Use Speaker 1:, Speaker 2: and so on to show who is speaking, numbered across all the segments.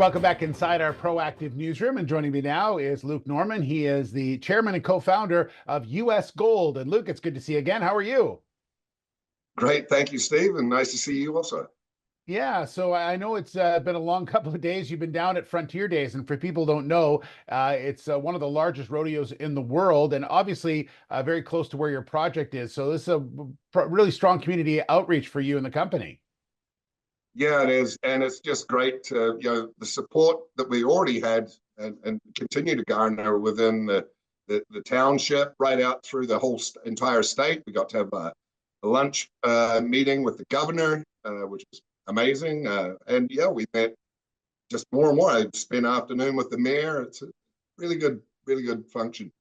Speaker 1: welcome back inside our proactive newsroom. And joining me now is Luke Norman. He is the chairman and co-founder of U.S. Gold. And Luke, it's good to see you again. How are you?
Speaker 2: Great. Thank you, Steve. And nice to see you also.
Speaker 1: Yeah, so I know it's been a long couple of days. You've been down at Frontier Days, and for people who don't know, it's one of the largest rodeos in the world, and obviously very close to where your project is. So this is a really strong community outreach for you and the company.
Speaker 2: Yeah, it is. And it's just great to, the support that we already had and continue to garner within the township, right out through the whole entire state. We got to have a lunch meeting with the governor, which was amazing. And yeah, we met just more and more. I spent afternoon with the mayor. It's a really good function.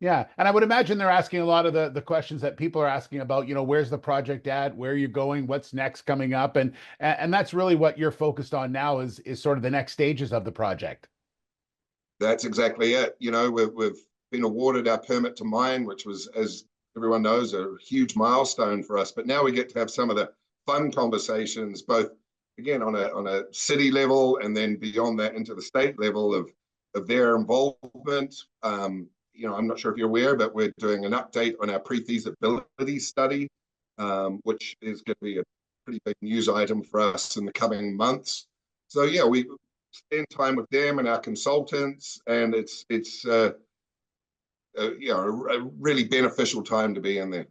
Speaker 1: Yeah, and I would imagine they're asking a lot of the questions that people are asking about, where's the project at, where are you going, what's next coming up, and that's really what you're focused on now is sort of the next stages of the project.
Speaker 2: That's exactly it. We've been awarded our permit to mine, which was, as everyone knows, a huge milestone for us. But now we get to have some of the fun conversations, both again on a city level and then beyond that into the state level of their involvement. I'm not sure if you're aware, but we're doing an update on our pre-feasibility study, which is going to be a pretty big news item for us in the coming months. So yeah, we spend time with them and our consultants, and it's a really beneficial time to be in there.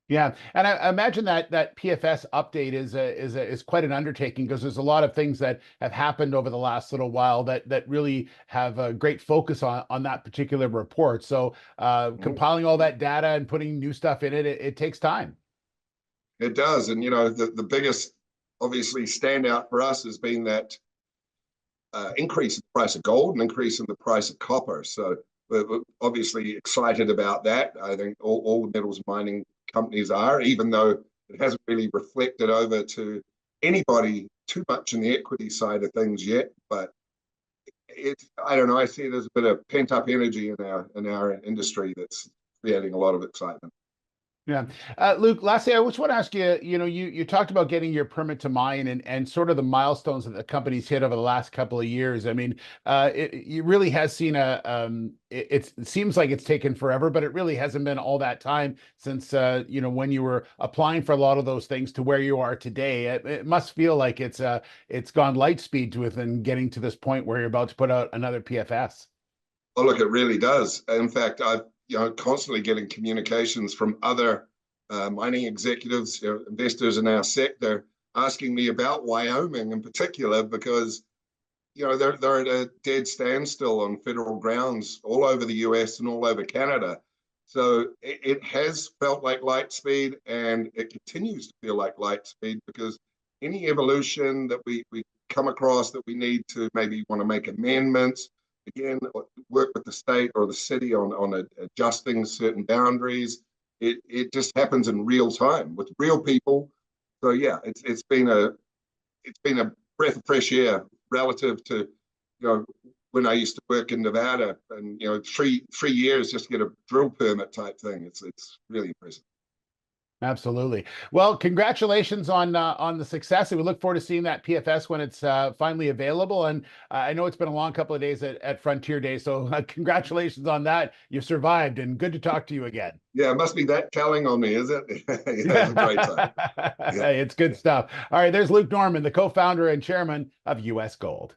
Speaker 1: Yeah, and I imagine that PFS update is quite an undertaking because there's a lot of things that have happened over the last little while that really have a great focus on that particular report. So compiling all that data and putting new stuff in it takes time.
Speaker 2: It does, and the biggest obviously standout for us has been that increase in the price of gold and increase in the price of copper. So we're obviously excited about that. I think all the metals mining companies are, even though it hasn't really reflected over to anybody too much in the equity side of things yet. But I don't know, I see there's a bit of pent up energy in our industry that's creating a lot of excitement.
Speaker 1: Yeah. Luke, lastly, I just want to ask you, you talked about getting your permit to mine and sort of the milestones that the company's hit over the last couple of years. I mean, it really has seen it seems like it's taken forever, but it really hasn't been all that time since, when you were applying for a lot of those things to where you are today. It must feel like it's gone light speed within getting to this point where you're about to put out another PFS.
Speaker 2: Oh, look, it really does. In fact, I've constantly getting communications from other mining executives, investors in our sector, asking me about Wyoming in particular, because they're at a dead standstill on federal grounds all over the U.S. and all over Canada. So it has felt like light speed, and it continues to feel like light speed, because any evolution that we come across that we need to maybe want to make amendments, again, work with the state or the city on adjusting certain boundaries. It just happens in real time with real people. So yeah, it's been a breath of fresh air relative to when I used to work in Nevada, and 3 years just to get a drill permit type thing. It's really impressive.
Speaker 1: Absolutely. Well, congratulations on the success, and we look forward to seeing that PFS when it's finally available. And I know it's been a long couple of days at Frontier Day, so congratulations on that. You've survived, and good to talk to you again.
Speaker 2: Yeah, it must be that telling on me, is it? It's a great time.
Speaker 1: Yeah. Hey, it's good stuff. All right, there's Luke Norman, the co-founder and chairman of U.S. Gold.